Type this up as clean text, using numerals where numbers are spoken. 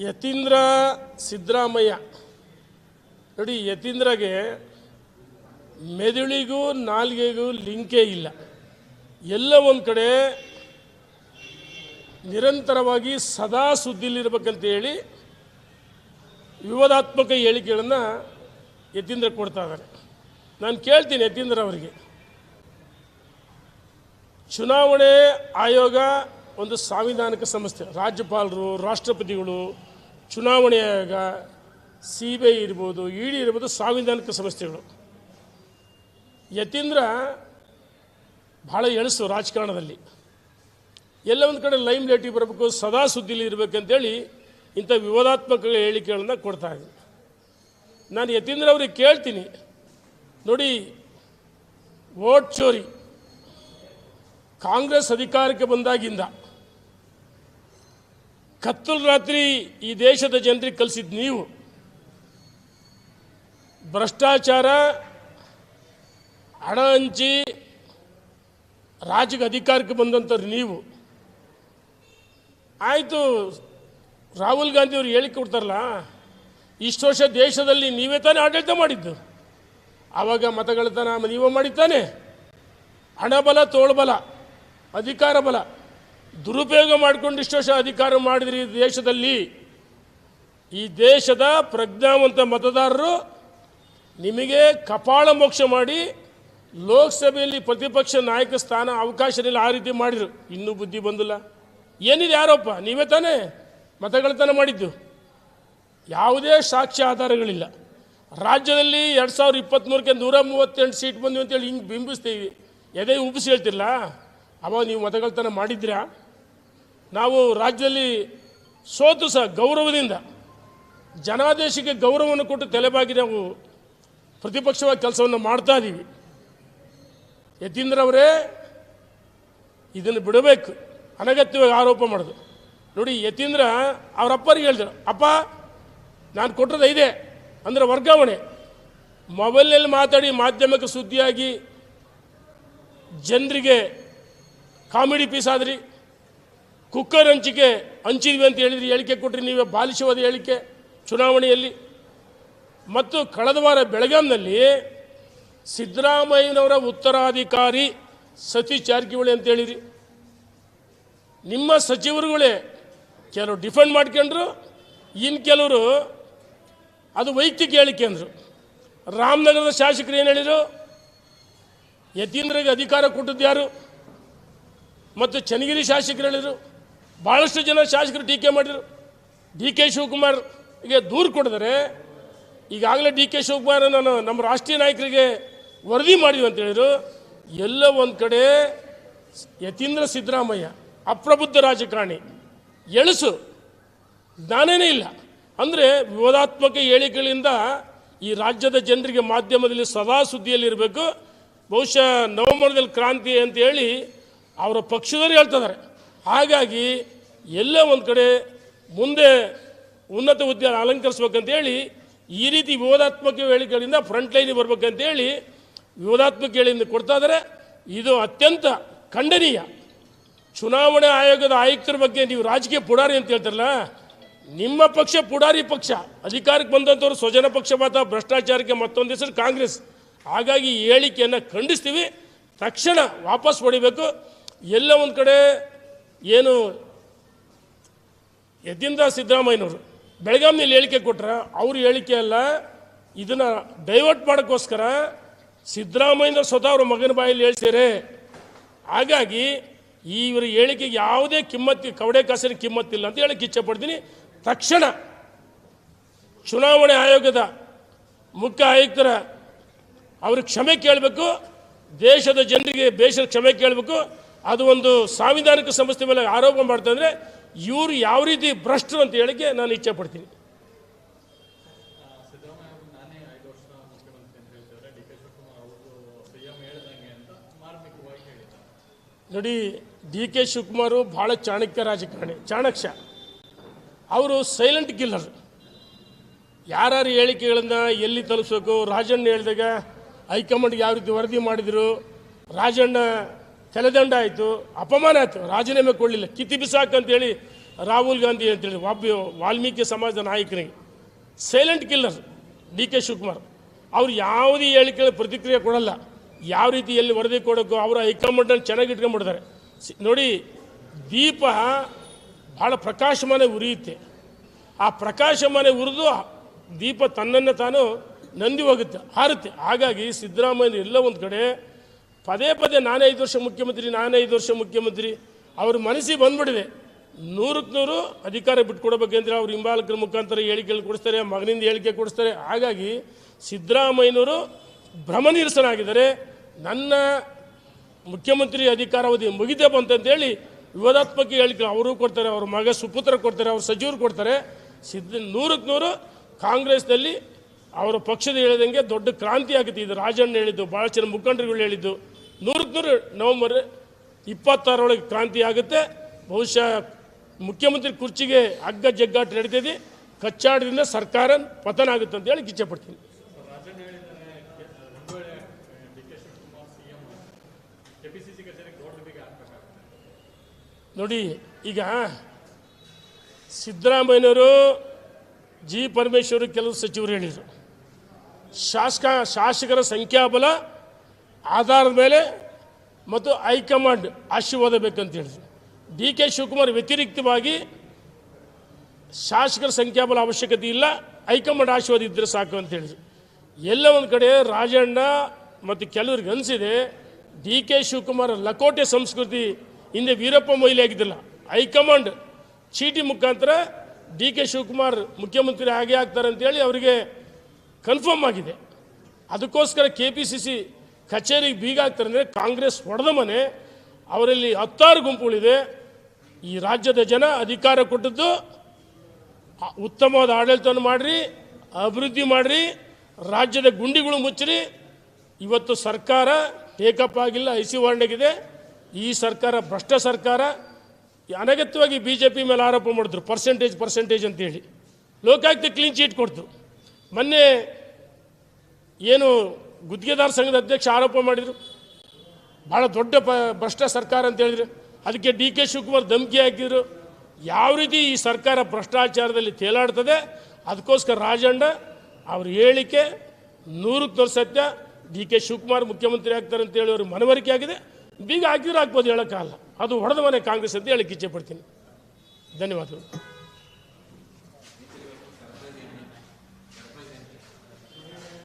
ಯತೀಂದ್ರ ಸಿದ್ದರಾಮಯ್ಯ ನೋಡಿ, ಯತೀಂದ್ರಗೆ ಮೆದುಳಿಗೂ ನಾಲ್ಗೆಗೂ ಲಿಂಕೇ ಇಲ್ಲ. ಎಲ್ಲ ಒಂದು ಕಡೆ ನಿರಂತರವಾಗಿ ಸದಾ ಸುದ್ದಿಲಿರ್ಬೇಕಂತ ಹೇಳಿ ವಿವಾದಾತ್ಮಕ ಹೇಳಿಕೆಗಳನ್ನು ಯತೀಂದ್ರ ಕೊಡ್ತಾ ಇದ್ದಾರೆ. ನಾನು ಕೇಳ್ತೀನಿ ಯತೀಂದ್ರ ಅವರಿಗೆ, ಚುನಾವಣೆ ಆಯೋಗ ಒಂದು ಸಾಂವಿಧಾನಿಕ ಸಂಸ್ಥೆ, ರಾಜ್ಯಪಾಲರು, ರಾಷ್ಟ್ರಪತಿಗಳು, ಚುನಾವಣೆ ಆಯೋಗ, CBI ಇರ್ಬೋದು, ED ಇರ್ಬೋದು, ಸಾಂವಿಧಾನಿಕ ಸಂಸ್ಥೆಗಳು. ಯತೀಂದ್ರ ಭಾಳ ಎಳಸು ರಾಜಕಾರಣದಲ್ಲಿ, ಎಲ್ಲ ಒಂದು ಕಡೆ ಲೈಮ್ ಲೈಟಿಗೆ ಬರಬೇಕು, ಸದಾ ಸುದ್ದಿಲಿ ಇರಬೇಕಂತೇಳಿ ಇಂಥ ವಿವಾದಾತ್ಮಕ ಹೇಳಿಕೆಗಳನ್ನು ಕೊಡ್ತಾ ಇದ್ದೀನಿ. ನಾನು ಯತೀಂದ್ರ ಅವ್ರಿಗೆ ಕೇಳ್ತೀನಿ, ನೋಡಿ, ವೋಟ್ ಚೋರಿ ಕಾಂಗ್ರೆಸ್ ಅಧಿಕಾರಕ್ಕೆ ಬಂದಾಗಿಂದ ಕತ್ತಲು ರಾತ್ರಿ ಈ ದೇಶದ ಜನರಿಗೆ ಕಲಿಸಿದ್ದು ನೀವು. ಭ್ರಷ್ಟಾಚಾರ, ಹಣ ಹಂಚಿ ರಾಜ್ಯಕ್ಕೆ ಅಧಿಕಾರಕ್ಕೆ ಬಂದಂಥವ್ರು ನೀವು. ಆಯಿತು, ರಾಹುಲ್ ಗಾಂಧಿ ಅವರು ಹೇಳಿಕೆ ಕೊಡ್ತಾರಲ್ಲ, ಇಷ್ಟು ವರ್ಷ ದೇಶದಲ್ಲಿ ನೀವೇ ತಾನೇ ಆಡಳಿತ ಮಾಡಿದ್ದು, ಆವಾಗ ಮತಗಳತನ ನೀವೇ ಮಾಡಿದ್ದಾನೆ. ಹಣಬಲ, ತೋಳ್ಬಲ, ಅಧಿಕಾರ ಬಲ ದುರುಪಯೋಗ ಮಾಡಿಕೊಂಡು ಇಷ್ಟು ವರ್ಷ ಅಧಿಕಾರ ಮಾಡಿದ್ರಿ ದೇಶದಲ್ಲಿ. ಈ ದೇಶದ ಪ್ರಜ್ಞಾವಂತ ಮತದಾರರು ನಿಮಗೆ ಕಪಾಳ ಮೋಕ್ಷ ಮಾಡಿ ಲೋಕಸಭೆಯಲ್ಲಿ ಪ್ರತಿಪಕ್ಷ ನಾಯಕ ಸ್ಥಾನ ಅವಕಾಶದಲ್ಲಿ ಆ ರೀತಿ ಮಾಡಿದರು. ಇನ್ನೂ ಬುದ್ಧಿ ಬಂದಿಲ್ಲ. ಏನಿದೆ ಆರೋಪ? ನೀವೇ ತಾನೇ ಮತಗಳತನ ಮಾಡಿದ್ದು. ಯಾವುದೇ ಸಾಕ್ಷ್ಯ ಆಧಾರಗಳಿಲ್ಲ. ರಾಜ್ಯದಲ್ಲಿ 2023ಕ್ಕೆ 138 ಸೀಟ್ ಬಂದ್ವಿ ಅಂತೇಳಿ ಹಿಂಗೆ ಬಿಂಬಿಸ್ತೀವಿ, ಎದೆ ಉಬ್ಬಿಸಿ ಹೇಳ್ತಿರಲ್ಲ, ಅವಾಗ ನೀವು ಮತಗಳತನ ಮಾಡಿದ್ದೀರಾ? ನಾವು ರಾಜ್ಯದಲ್ಲಿ ಸೋತು ಸಹ ಗೌರವದಿಂದ ಜನಾದೇಶಕ್ಕೆ ಗೌರವವನ್ನು ಕೊಟ್ಟು ತಲೆಬಾಗಿ ನಾವು ಪ್ರತಿಪಕ್ಷವಾಗಿ ಕೆಲಸವನ್ನು ಮಾಡ್ತಾ ಇದ್ದೀವಿ. ಯತೀಂದ್ರ ಅವರೇ, ಇದನ್ನು ಬಿಡಬೇಕು, ಅನಗತ್ಯವಾಗಿ ಆರೋಪ ಮಾಡೋದು. ನೋಡಿ, ಯತೀಂದ್ರ ಅವ್ರ ಅಪ್ಪರಿಗೆ ಹೇಳಿದ್ರು, ಅಪ್ಪ ನಾನು ಕೊಟ್ಟದ್ದು ಇದೆ ಅಂದರೆ ವರ್ಗಾವಣೆ. ಮೊಬೈಲ್ನಲ್ಲಿ ಮಾತಾಡಿ ಮಾಧ್ಯಮಕ್ಕೆ ಸುದ್ದಿಯಾಗಿ ಜನರಿಗೆ ಕಾಮಿಡಿ ಪೀಸ್ ಆದ್ರಿ. ಕುಕ್ಕರ್ ಹಂಚಿದ್ವಿ ಅಂತ ಹೇಳಿದ್ರಿ, ಹೇಳಿಕೆ ಕೊಟ್ಟರೆ ನೀವೇ ಬಾಲಿಶವಾದ ಹೇಳಿಕೆ ಚುನಾವಣೆಯಲ್ಲಿ. ಮತ್ತು ಕಳೆದ ವಾರ ಬೆಳಗಾಂನಲ್ಲಿ ಸಿದ್ದರಾಮಯ್ಯನವರ ಉತ್ತರಾಧಿಕಾರಿ ಸತೀಶ್ ಜಾರಕಿಹೊಳಿ ಅಂತ ಹೇಳಿರಿ. ನಿಮ್ಮ ಸಚಿವರುಗಳೇ ಕೆಲವರು ಡಿಫೆಂಡ್ ಮಾಡ್ಕೊಂಡ್ರು, ಇನ್ನು ಕೆಲವರು ಅದು ವೈಯಕ್ತಿಕ ಹೇಳಿಕೆ ಅಂದರು. ರಾಮನಗರದ ಶಾಸಕರು ಏನು ಹೇಳಿದರು? ಯತೀಂದ್ರಗೆ ಅಧಿಕಾರ ಕೊಟ್ಟದ್ದು ಯಾರು? ಮತ್ತು ಚನ್ನಗಿರಿ ಶಾಸಕರು ಹೇಳಿದರು. ಭಾಳಷ್ಟು ಜನ ಶಾಸಕರು ಟೀಕೆ ಮಾಡಿದರು. DK ಶಿವಕುಮಾರ್ಗೆ ದೂರು ಕೊಡಿದರೆ, ಈಗಾಗಲೇ DK ಶಿವಕುಮಾರ್ ನಮ್ಮ ರಾಷ್ಟ್ರೀಯ ನಾಯಕರಿಗೆ ವರದಿ ಮಾಡಿದ್ವಿ ಅಂತ ಹೇಳಿದರು. ಎಲ್ಲ ಒಂದು ಕಡೆ ಯತೀಂದ್ರ ಸಿದ್ದರಾಮಯ್ಯ ಅಪ್ರಬುದ್ಧ ರಾಜಕಾರಣಿ, ಎಳಸು, ಜ್ಞಾನನೇ ಇಲ್ಲ. ಅಂದರೆ ವಿವಾದಾತ್ಮಕ ಹೇಳಿಕೆಗಳಿಂದ ಈ ರಾಜ್ಯದ ಜನರಿಗೆ ಮಾಧ್ಯಮದಲ್ಲಿ ಸದಾ ಸುದ್ದಿಯಲ್ಲಿರಬೇಕು. ಬಹುಶಃ ನವೆಂಬರ್ದಲ್ಲಿ ಕ್ರಾಂತಿ ಅಂತೇಳಿ ಅವರ ಪಕ್ಷದವರು ಹೇಳ್ತಿದ್ದಾರೆ. ಹಾಗಾಗಿ ಎಲ್ಲ ಒಂದು ಕಡೆ ಮುಂದೆ ಉನ್ನತ ಹುದ್ದೆ ಅಲಂಕರಿಸ್ಬೇಕಂತೇಳಿ ಈ ರೀತಿ ವಿವಾದಾತ್ಮಕ ಹೇಳಿಕೆಗಳಿಂದ ಫ್ರಂಟ್ ಲೈನಿಗೆ ಬರ್ಬೇಕಂತೇಳಿ ವಿವಾದಾತ್ಮಕ ಹೇಳಿಕೆಯಿಂದ ಕೊಡ್ತಾ ಇದ್ದಾರೆ. ಇದು ಅತ್ಯಂತ ಖಂಡನೀಯ. ಚುನಾವಣಾ ಆಯೋಗದ ಆಯುಕ್ತರ ಬಗ್ಗೆ ನೀವು ರಾಜಕೀಯ ಪುಡಾರಿ ಅಂತ ಹೇಳ್ತಾರಲ್ಲ, ನಿಮ್ಮ ಪಕ್ಷ ಪುಡಾರಿ ಪಕ್ಷ. ಅಧಿಕಾರಕ್ಕೆ ಬಂದಂಥವ್ರು ಸ್ವಜನ ಪಕ್ಷಪಾತ, ಭ್ರಷ್ಟಾಚಾರಕ್ಕೆ ಮತ್ತೊಂದು ಹೆಸರು ಕಾಂಗ್ರೆಸ್. ಹಾಗಾಗಿ ಈ ಹೇಳಿಕೆಯನ್ನು ಖಂಡಿಸ್ತೀವಿ, ತಕ್ಷಣ ವಾಪಸ್ ಪಡಿಬೇಕು. ಎಲ್ಲ ಒಂದು ಕಡೆ ಏನು ಯತೀಂದ್ರ ಸಿದ್ದರಾಮಯ್ಯನವರು ಬೆಳಗಾವಿನಲ್ಲಿ ಹೇಳಿಕೆ ಕೊಟ್ಟರೆ, ಅವ್ರ ಹೇಳಿಕೆ ಅಲ್ಲ, ಇದನ್ನು ಡೈವರ್ಟ್ ಮಾಡೋಕ್ಕೋಸ್ಕರ ಸಿದ್ದರಾಮಯ್ಯನವರು ಸ್ವತಃ ಅವ್ರ ಮಗನ ಬಾಯಲ್ಲಿ ಹೇಳ್ತಾರೆ. ಹಾಗಾಗಿ ಇವರ ಹೇಳಿಕೆಗೆ ಯಾವುದೇ ಕಿಮ್ಮತ್ತು, ಕವಡೆ ಕಾಸಿನ ಕಿಮ್ಮತ್ತಿಲ್ಲ ಅಂತ ಹೇಳಕ್ಕೆ ಇಚ್ಛೆಪಡ್ತೀನಿ. ತಕ್ಷಣ ಚುನಾವಣೆ ಆಯೋಗದ ಮುಖ್ಯ ಆಯುಕ್ತರ ಅವ್ರಿಗೆ ಕ್ಷಮೆ ಕೇಳಬೇಕು, ದೇಶದ ಜನರಿಗೆ ಬೇಸರ ಕ್ಷಮೆ ಕೇಳಬೇಕು. ಅದು ಒಂದು ಸಾಂವಿಧಾನಿಕ ಸಂಸ್ಥೆ ಮೇಲೆ ಆರೋಪ ಮಾಡ್ತಂದರೆ ಇವರು ಯಾವ ರೀತಿ ಭ್ರಷ್ಟರು ಅಂತ ಹೇಳಿಕೆ ನಾನು ಇಚ್ಛೆ ಪಡ್ತೀನಿ. ನೋಡಿ, DK ಶಿವಕುಮಾರು ಭಾಳ ಚಾಣಕ್ಯ ರಾಜಕಾರಣಿ, ಚಾಣಕ್ಯ. ಅವರು ಸೈಲೆಂಟ್ ಕಿಲ್ಲರ್. ಯಾರ್ಯಾರು ಹೇಳಿಕೆಗಳನ್ನು ಎಲ್ಲಿ ತಲುಪಿಸ್ಬೇಕು, ರಾಜಣ್ಣ ಹೇಳಿದಾಗ ಹೈಕಮಾಂಡ್ಗೆ ಯಾವ ರೀತಿ ವರದಿ ಮಾಡಿದರು, ರಾಜಣ್ಣ ತಲೆದಂಡ ಆಯಿತು, ಅಪಮಾನ ಆಯಿತು, ರಾಜೀನಾಮೆ ಕೊಡಲಿಲ್ಲ, ಕಿತ್ತಿ ಬಿಸಾಕಂತೇಳಿ ರಾಹುಲ್ ಗಾಂಧಿ ಅಂತೇಳಿ ಒಬ್ಬ ವಾಲ್ಮೀಕಿ ಸಮಾಜದ ನಾಯಕನಿಗೆ silent killer D K Shivakumar ಅವ್ರು ಯಾವುದೇ ಹೇಳಿಕೆ ಪ್ರತಿಕ್ರಿಯೆ ಕೊಡಲ್ಲ. ಯಾವ ರೀತಿ ಎಲ್ಲಿ ವರದಿ ಕೊಡೋಕ್ಕೋ ಅವರ ಹೈಕಮಾಂಡನ್ನು ಚೆನ್ನಾಗಿ ಇಟ್ಕೊಂಡ್ಬಿಡ್ತಾರೆ. ನೋಡಿ, ದೀಪ ಭಾಳ ಪ್ರಕಾಶಮಾನ ಉರಿಯುತ್ತೆ. ಆ ಪ್ರಕಾಶಮಾನ ಉರಿದು ದೀಪ ತನ್ನನ್ನು ತಾನು ನಂದಿ ಹೋಗುತ್ತೆ, ಹಾರುತ್ತೆ. ಹಾಗಾಗಿ ಸಿದ್ದರಾಮಯ್ಯ ಎಲ್ಲ ಒಂದು ಕಡೆ ಪದೇ ಪದೇ ನಾನೇ 5 ವರ್ಷ ಮುಖ್ಯಮಂತ್ರಿ, ನಾನೇ 5 ವರ್ಷ ಮುಖ್ಯಮಂತ್ರಿ ಅವ್ರ ಮನಸ್ಸಿಗೆ ಬಂದ್ಬಿಟ್ಟಿದೆ. 100ಕ್ಕೆ 100 ಅಧಿಕಾರ ಬಿಟ್ಕೊಡ್ಬೇಕಂದ್ರೆ ಅವ್ರ ಹಿಂಬಾಲಕರ ಮುಖಾಂತರ ಹೇಳಿಕೆಗಳು ಕೊಡಿಸ್ತಾರೆ, ಮಗನಿಂದ ಹೇಳಿಕೆ ಕೊಡಿಸ್ತಾರೆ. ಹಾಗಾಗಿ ಸಿದ್ದರಾಮಯ್ಯನವರು ಭ್ರಮನಿರಸನಾಗಿದ್ದಾರೆ. ನನ್ನ ಮುಖ್ಯಮಂತ್ರಿ ಅಧಿಕಾರಾವಧಿ ಮುಗಿದೇ ಬಂತಂತೇಳಿ ವಿವಾದಾತ್ಮಕ ಹೇಳಿಕೆ ಅವರು ಕೊಡ್ತಾರೆ, ಅವ್ರ ಮಗ ಸುಪುತ್ರ ಕೊಡ್ತಾರೆ, ಅವ್ರ ಸಚಿವರು ಕೊಡ್ತಾರೆ. 100ಕ್ಕೆ 100 ಕಾಂಗ್ರೆಸ್ನಲ್ಲಿ ಅವರ ಪಕ್ಷದ ಹೇಳಿದಂಗೆ ದೊಡ್ಡ ಕ್ರಾಂತಿ ಆಗುತ್ತೆ. ಇದು ರಾಜಣ್ಣ ಹೇಳಿದ್ದು, ಭಾಳ ಜನ ಮುಖಂಡರುಗಳು ಹೇಳಿದ್ದು. 100ಕ್ಕೆ 100 ನವೆಂಬರ್ 26 ಕ್ರಾಂತಿ ಆಗುತ್ತೆ. ಬಹುಶಃ ಮುಖ್ಯಮಂತ್ರಿ ಕುರ್ಚಿಗೆ ಹಗ್ಗ ಜಗ್ಗಾಟ ನಡೀತಿದೆ. ಕಚ್ಚಾಟದಿಂದ ಸರ್ಕಾರ ಪತನ ಆಗುತ್ತೆ ಅಂತ ಹೇಳಿ ಇಚ್ಛೆಪಡ್ತೀನಿ. ನೋಡಿ, ಈಗ ಸಿದ್ದರಾಮಯ್ಯನವರು, ಜಿ ಪರಮೇಶ್ವರ್, ಕೆಲವು ಸಚಿವರು ಹೇಳಿದರು ಶಾಸಕರ ಸಂಖ್ಯಾಬಲ ಆಧಾರದ ಮೇಲೆ ಮತ್ತು ಹೈಕಮಾಂಡ್ ಆಶೀರ್ವಾದ ಬೇಕಂತ ಹೇಳಿದರು. ಡಿ ಕೆ ಶಿವಕುಮಾರ್ ವ್ಯತಿರಿಕ್ತವಾಗಿ ಶಾಸಕರ ಸಂಖ್ಯಾಬಲ ಅವಶ್ಯಕತೆ ಇಲ್ಲ, ಹೈಕಮಾಂಡ್ ಆಶೀರ್ವಾದ ಇದ್ದರೆ ಸಾಕು ಅಂತ ಹೇಳಿದರು. ಎಲ್ಲ ಒಂದು ಕಡೆ ರಾಜಣ್ಣ ಮತ್ತು ಕೆಲವ್ರಿಗೆ ಅನಿಸಿದೆ ಡಿ ಕೆ ಶಿವಕುಮಾರ್ ಲಕೋಟೆ ಸಂಸ್ಕೃತಿ ಹಿಂದೆ ವೀರಪ್ಪ ಮೊಯ್ಲಿ ಆಗಿದ್ದಿಲ್ಲ, ಹೈಕಮಾಂಡ್ ಚೀಟಿ ಮುಖಾಂತರ ಡಿ ಕೆ ಶಿವಕುಮಾರ್ ಮುಖ್ಯಮಂತ್ರಿ ಆಗೇ ಆಗ್ತಾರೆ ಅಂತೇಳಿ ಅವರಿಗೆ ಕನ್ಫರ್ಮ್ ಆಗಿದೆ. ಅದಕ್ಕೋಸ್ಕರ KPCC ಕಚೇರಿಗೆ ಬೀಗ ಆಗ್ತಾರೆ ಅಂದರೆ ಕಾಂಗ್ರೆಸ್ ಹೊಡೆದ ಮನೆ. ಅವರಲ್ಲಿ 10 ಗುಂಪುಗಳಿದೆ. ಈ ರಾಜ್ಯದ ಜನ ಅಧಿಕಾರ ಕೊಟ್ಟದ್ದು ಉತ್ತಮವಾದ ಆಡಳಿತವನ್ನು ಮಾಡಿರಿ, ಅಭಿವೃದ್ಧಿ ಮಾಡಿರಿ, ರಾಜ್ಯದ ಗುಂಡಿಗಳು ಮುಚ್ಚಿರಿ. ಇವತ್ತು ಸರ್ಕಾರ ಟೇಕಪ್ ಆಗಿಲ್ಲ, ಐಸಿವಾಂಡಾಗಿದೆ. ಈ ಸರ್ಕಾರ ಭ್ರಷ್ಟ ಸರ್ಕಾರ. ಅನಗತ್ಯವಾಗಿ BJP ಮೇಲೆ ಆರೋಪ ಮಾಡಿದ್ರು, ಪರ್ಸೆಂಟೇಜ್ ಅಂತೇಳಿ. ಲೋಕಾಯುಕ್ತ ಕ್ಲೀನ್ ಚೀಟ್ ಕೊಡ್ತು. ಮೊನ್ನೆ ಏನು ಗುತ್ತಿಗೆದಾರ ಸಂಘದ ಅಧ್ಯಕ್ಷ ಆರೋಪ ಮಾಡಿದರು, ಭಾಳ ದೊಡ್ಡ ಭ್ರಷ್ಟ ಸರ್ಕಾರ ಅಂತ ಹೇಳಿದ್ರು. ಅದಕ್ಕೆ ಡಿ ಕೆ ಶಿವಕುಮಾರ್ ಧಮಕಿ ಹಾಕಿದರು. ಯಾವ ರೀತಿ ಈ ಸರ್ಕಾರ ಭ್ರಷ್ಟಾಚಾರದಲ್ಲಿ ತೇಲಾಡ್ತದೆ, ಅದಕ್ಕೋಸ್ಕರ ರಾಜಣ್ಣ ಅವ್ರ ಹೇಳಿಕೆ 100ಕ್ಕೆ 100 ಸತ್ಯ. ಡಿ ಕೆ ಶಿವಕುಮಾರ್ ಮುಖ್ಯಮಂತ್ರಿ ಆಗ್ತಾರೆ ಅಂತೇಳಿ ಅವ್ರಿಗೆ ಮನವರಿಕೆ ಆಗಿದೆ. ಬೀಗ ಹಾಕಿದ್ರೆ ಹಾಕ್ಬೋದು, ಹೇಳೋಕ್ಕಾಗಲ್ಲ. ಅದು ಹೊಡೆದ ಮನೆ ಕಾಂಗ್ರೆಸ್ ಅಂತ ಹೇಳಕ್ಕೆ ಇಚ್ಛೆ ಪಡ್ತೀನಿ. ಧನ್ಯವಾದಗಳು.